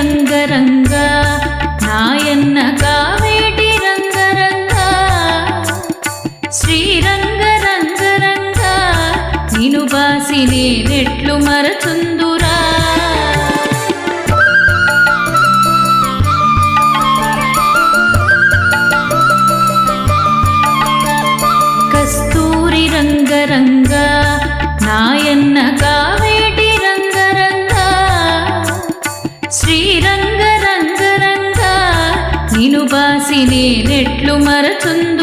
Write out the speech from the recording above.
రంగరంగ నాయన్న కావేటి రంగరంగ శ్రీరంగ రంగరంగ నిను బాసి నేనెట్లు మరచుందురా కస్తూరి రంగరంగ నాయన్న కావేటి రంగరంగ శ్రీరంగ రంగరంగ నిను బాసి నేనెట్లు మరచుందురా